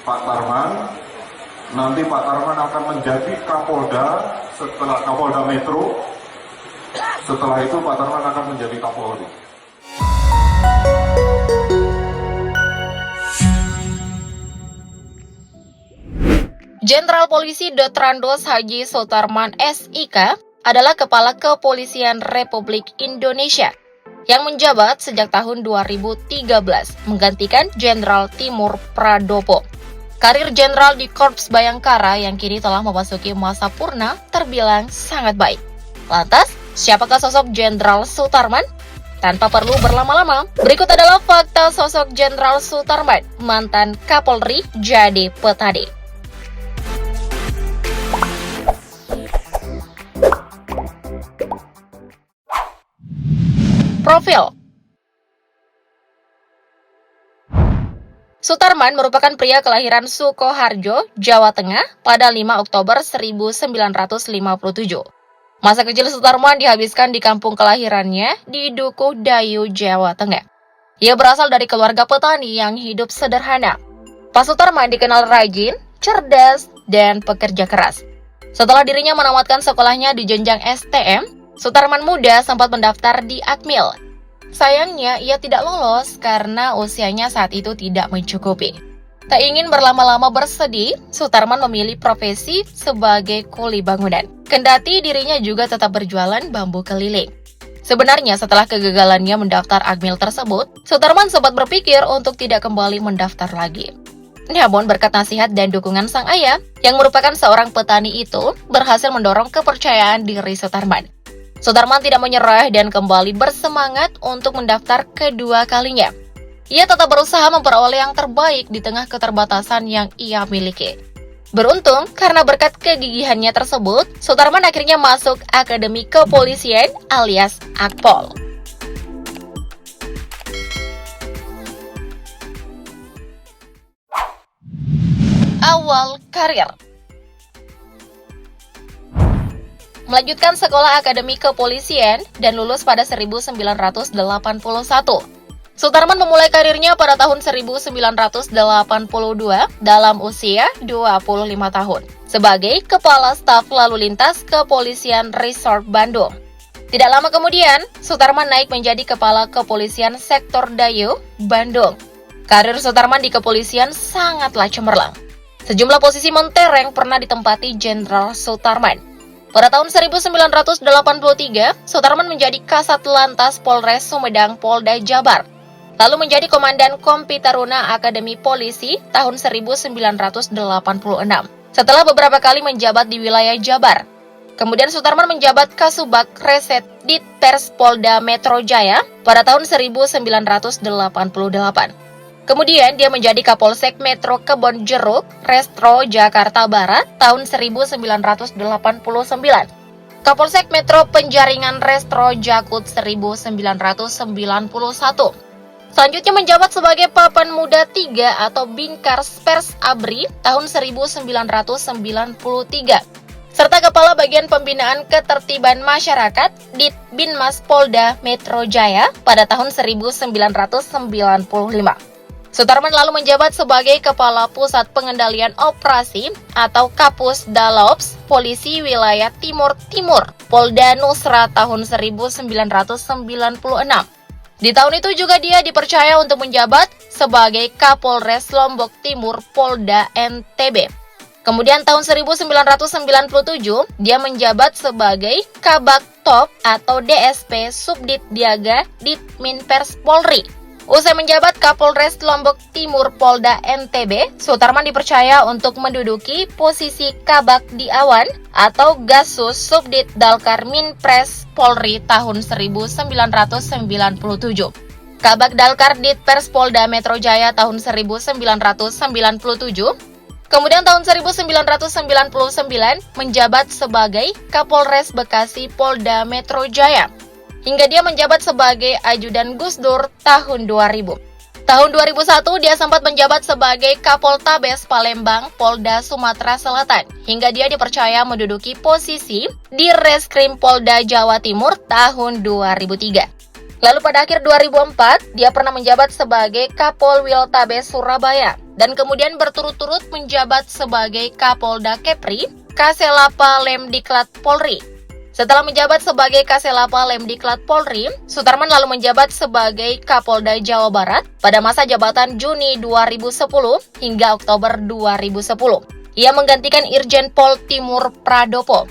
Pak Tarman. Nanti Pak Tarman akan menjadi Kapolda setelah Kapolda Metro. Setelah itu Pak Tarman akan menjadi Kapolri. Jenderal Polisi Dotrandos Haji Sutarman SIK adalah Kepala Kepolisian Republik Indonesia yang menjabat sejak tahun 2013, menggantikan Jenderal Timur Pradopo. Karir Jenderal di Korps Bayangkara yang kini telah memasuki masa purna terbilang sangat baik. Lantas, siapakah sosok Jenderal Sutarman? Tanpa perlu berlama-lama, berikut adalah fakta sosok Jenderal Sutarman, mantan Kapolri jadi petani. Profil. Sutarman merupakan pria kelahiran Sukoharjo, Jawa Tengah pada 5 Oktober 1957. Masa kecil Sutarman dihabiskan di kampung kelahirannya di Dukuh Dayu, Jawa Tengah. Ia berasal dari keluarga petani yang hidup sederhana. Pak Sutarman dikenal rajin, cerdas, dan pekerja keras. Setelah dirinya menamatkan sekolahnya di jenjang STM, Sutarman muda sempat mendaftar di Akmil. Sayangnya, ia tidak lolos karena usianya saat itu tidak mencukupi. Tak ingin berlama-lama bersedih, Sutarman memilih profesi sebagai kuli bangunan. Kendati dirinya juga tetap berjualan bambu keliling. Sebenarnya setelah kegagalannya mendaftar Akmil tersebut, Sutarman sempat berpikir untuk tidak kembali mendaftar lagi. Namun berkat nasihat dan dukungan sang ayah, yang merupakan seorang petani itu, berhasil mendorong kepercayaan diri Sutarman. Sutarman tidak menyerah dan kembali bersemangat untuk mendaftar kedua kalinya. Ia tetap berusaha memperoleh yang terbaik di tengah keterbatasan yang ia miliki. Beruntung, karena berkat kegigihannya tersebut, Sutarman akhirnya masuk Akademi Kepolisian alias Akpol. Awal karir. Melanjutkan sekolah Akademi Kepolisian dan lulus pada 1981. Sutarman memulai karirnya pada tahun 1982 dalam usia 25 tahun sebagai Kepala Staf Lalu Lintas Kepolisian Resort Bandung. Tidak lama kemudian, Sutarman naik menjadi Kepala Kepolisian Sektor Dayu, Bandung. Karir Sutarman di kepolisian sangatlah cemerlang. Sejumlah posisi mentereng pernah ditempati Jenderal Sutarman. Pada tahun 1983, Sutarman menjadi Kasat Lantas Polres Sumedang Polda Jabar, lalu menjadi Komandan Kompi Taruna Akademi Polisi tahun 1986, setelah beberapa kali menjabat di wilayah Jabar. Kemudian Sutarman menjabat Kasubag Reset Ditpers Polda Metro Jaya pada tahun 1988. Kemudian dia menjadi Kapolsek Metro Kebon Jeruk, Restro Jakarta Barat tahun 1989. Kapolsek Metro Penjaringan Restro Jakut 1991. Selanjutnya menjabat sebagai Papan Muda 3 atau Bingkars Pers Abri tahun 1993. Serta Kepala Bagian Pembinaan Ketertiban Masyarakat Ditbinmas Polda Metro Jaya pada tahun 1995. Sutarman lalu menjabat sebagai Kepala Pusat Pengendalian Operasi atau Kapus Dalops Polisi Wilayah Timur Polda Nusra tahun 1996. Di tahun itu juga dia dipercaya untuk menjabat sebagai Kapolres Lombok Timur Polda NTB. Kemudian tahun 1997 dia menjabat sebagai Kabak Top atau DSP Subdit Diaga Ditminpers Polri. Usai menjabat Kapolres Lombok Timur Polda NTB, Sutarman dipercaya untuk menduduki posisi Kabak Diawan atau Gasus Subdit Dalkar Minpres Polri tahun 1997. Kabak Dalkar Ditpers Polda Metro Jaya tahun 1997. Kemudian tahun 1999 menjabat sebagai Kapolres Bekasi Polda Metro Jaya. Hingga dia menjabat sebagai Ajudan Gus Dur tahun 2000. Tahun 2001 dia sempat menjabat sebagai Kapoltabes Palembang Polda Sumatera Selatan. Hingga dia dipercaya menduduki posisi di Reskrim Polda Jawa Timur tahun 2003. Lalu pada akhir 2004, dia pernah menjabat sebagai Kapolwiltabes Surabaya dan kemudian berturut-turut menjabat sebagai Kapolda Kepri, Kaselapa Lemdiklat Polri. Setelah menjabat sebagai Kaselapa Lemdiklat Polri, Sutarman lalu menjabat sebagai Kapolda Jawa Barat pada masa jabatan Juni 2010 hingga Oktober 2010. Ia menggantikan Irjen Pol Timur Pradopo.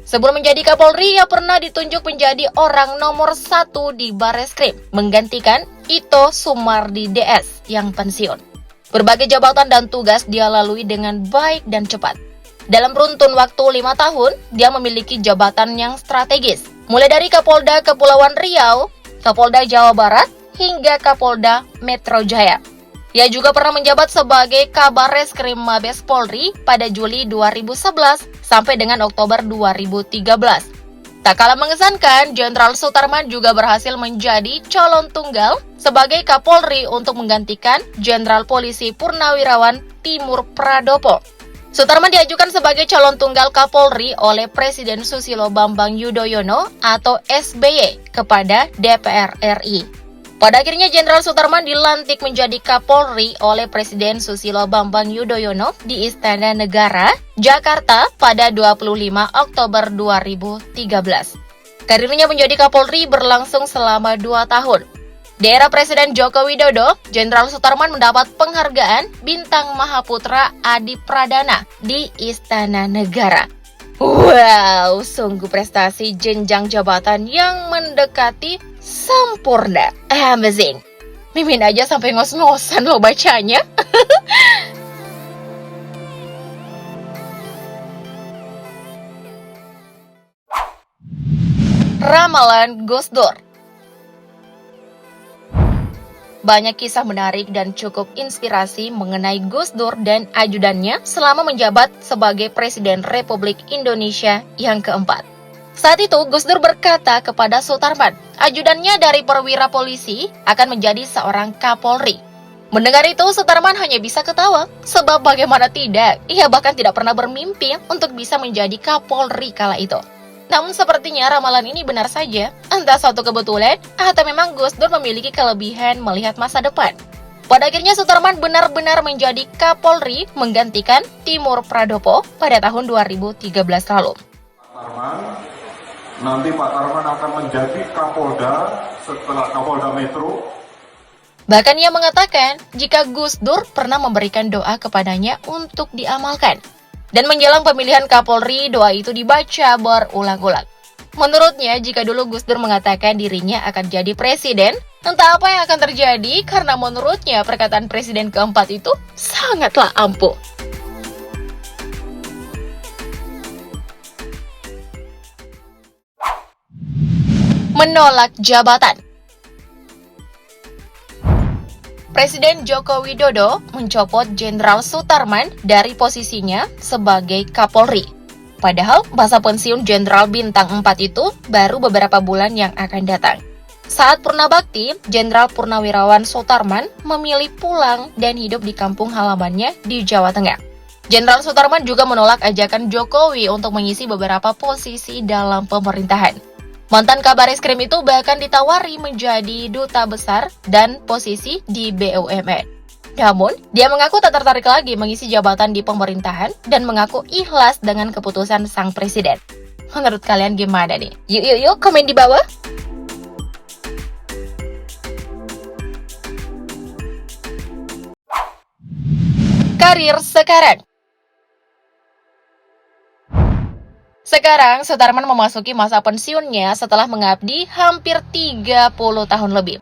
Sebelum menjadi Kapolri, ia pernah ditunjuk menjadi orang nomor 1 di Bareskrim, menggantikan Ito Sumardi DS yang pensiun. Berbagai jabatan dan tugas dia lalui dengan baik dan cepat. Dalam runtun waktu 5 tahun, dia memiliki jabatan yang strategis, mulai dari Kapolda Kepulauan Riau, Kapolda Jawa Barat, hingga Kapolda Metro Jaya. Ia juga pernah menjabat sebagai Kabareskrim Mabes Polri pada Juli 2011 sampai dengan Oktober 2013. Tak kalah mengesankan, Jenderal Sutarman juga berhasil menjadi calon tunggal sebagai Kapolri untuk menggantikan Jenderal Polisi Purnawirawan Timur Pradopo. Sutarman diajukan sebagai calon tunggal Kapolri oleh Presiden Susilo Bambang Yudhoyono atau SBY kepada DPR RI. Pada akhirnya Jenderal Sutarman dilantik menjadi Kapolri oleh Presiden Susilo Bambang Yudhoyono di Istana Negara, Jakarta pada 25 Oktober 2013. Karirnya menjadi Kapolri berlangsung selama 2 tahun. Di era Presiden Joko Widodo, Jenderal Sutarman mendapat penghargaan Bintang Mahaputra Adi Pradana di Istana Negara. Wow, sungguh prestasi jenjang jabatan yang mendekati sempurna. Amazing. Mimin aja sampai ngos-ngosan loh bacanya. Ramalan Gus Dur. Banyak kisah menarik dan cukup inspirasi mengenai Gus Dur dan ajudannya selama menjabat sebagai Presiden Republik Indonesia yang keempat. Saat itu, Gus Dur berkata kepada Sutarman, ajudannya dari perwira polisi akan menjadi seorang Kapolri. Mendengar itu, Sutarman hanya bisa ketawa, sebab bagaimana tidak, ia bahkan tidak pernah bermimpi untuk bisa menjadi Kapolri kala itu. Namun sepertinya ramalan ini benar saja, entah suatu kebetulan atau memang Gus Dur memiliki kelebihan melihat masa depan. Pada akhirnya Sutarman benar-benar menjadi Kapolri menggantikan Timur Pradopo pada tahun 2013 lalu. Nanti Pak Tarman akan menjadi Kapolda setelah Kapolda Metro. Bahkan ia mengatakan jika Gus Dur pernah memberikan doa kepadanya untuk diamalkan. Dan menjelang pemilihan Kapolri, doa itu dibaca berulang-ulang. Menurutnya, jika dulu Gus Dur mengatakan dirinya akan jadi presiden, entah apa yang akan terjadi karena menurutnya perkataan presiden keempat itu sangatlah ampuh. Menolak jabatan. Presiden Joko Widodo mencopot Jenderal Sutarman dari posisinya sebagai Kapolri. Padahal masa pensiun Jenderal Bintang 4 itu baru beberapa bulan yang akan datang. Saat Purnabakti, Jenderal Purnawirawan Sutarman memilih pulang dan hidup di kampung halamannya di Jawa Tengah. Jenderal Sutarman juga menolak ajakan Jokowi untuk mengisi beberapa posisi dalam pemerintahan. Mantan Kabareskrim itu bahkan ditawari menjadi duta besar dan posisi di BUMN. Namun, dia mengaku tak tertarik lagi mengisi jabatan di pemerintahan dan mengaku ikhlas dengan keputusan sang presiden. Menurut kalian gimana nih? Yuk, komen di bawah. Karir sekarang. Sekarang, Sutarman memasuki masa pensiunnya setelah mengabdi hampir 30 tahun lebih.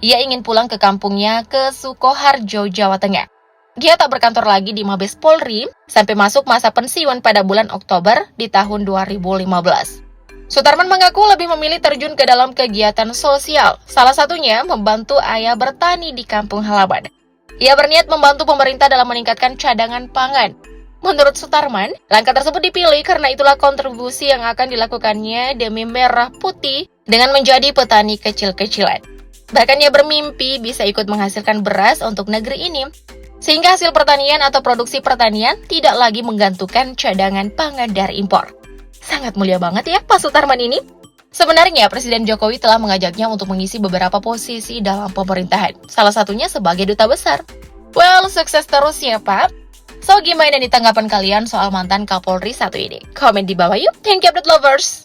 Ia ingin pulang ke kampungnya ke Sukoharjo, Jawa Tengah. Dia tak berkantor lagi di Mabes Polri sampai masuk masa pensiun pada bulan Oktober di tahun 2015. Sutarman mengaku lebih memilih terjun ke dalam kegiatan sosial, salah satunya membantu ayah bertani di kampung halaman. Ia berniat membantu pemerintah dalam meningkatkan cadangan pangan. Menurut Sutarman, langkah tersebut dipilih karena itulah kontribusi yang akan dilakukannya demi merah putih dengan menjadi petani kecil-kecilan. Bahkan ia bermimpi bisa ikut menghasilkan beras untuk negeri ini, sehingga hasil pertanian atau produksi pertanian tidak lagi menggantungkan cadangan pangan dari impor. Sangat mulia banget ya Pak Sutarman ini. Sebenarnya Presiden Jokowi telah mengajaknya untuk mengisi beberapa posisi dalam pemerintahan, salah satunya sebagai duta besar. Well, sukses terus ya Pak. So, gimana nih tanggapan kalian soal mantan Kapolri satu ini? Komen di bawah yuk. Thank you update lovers.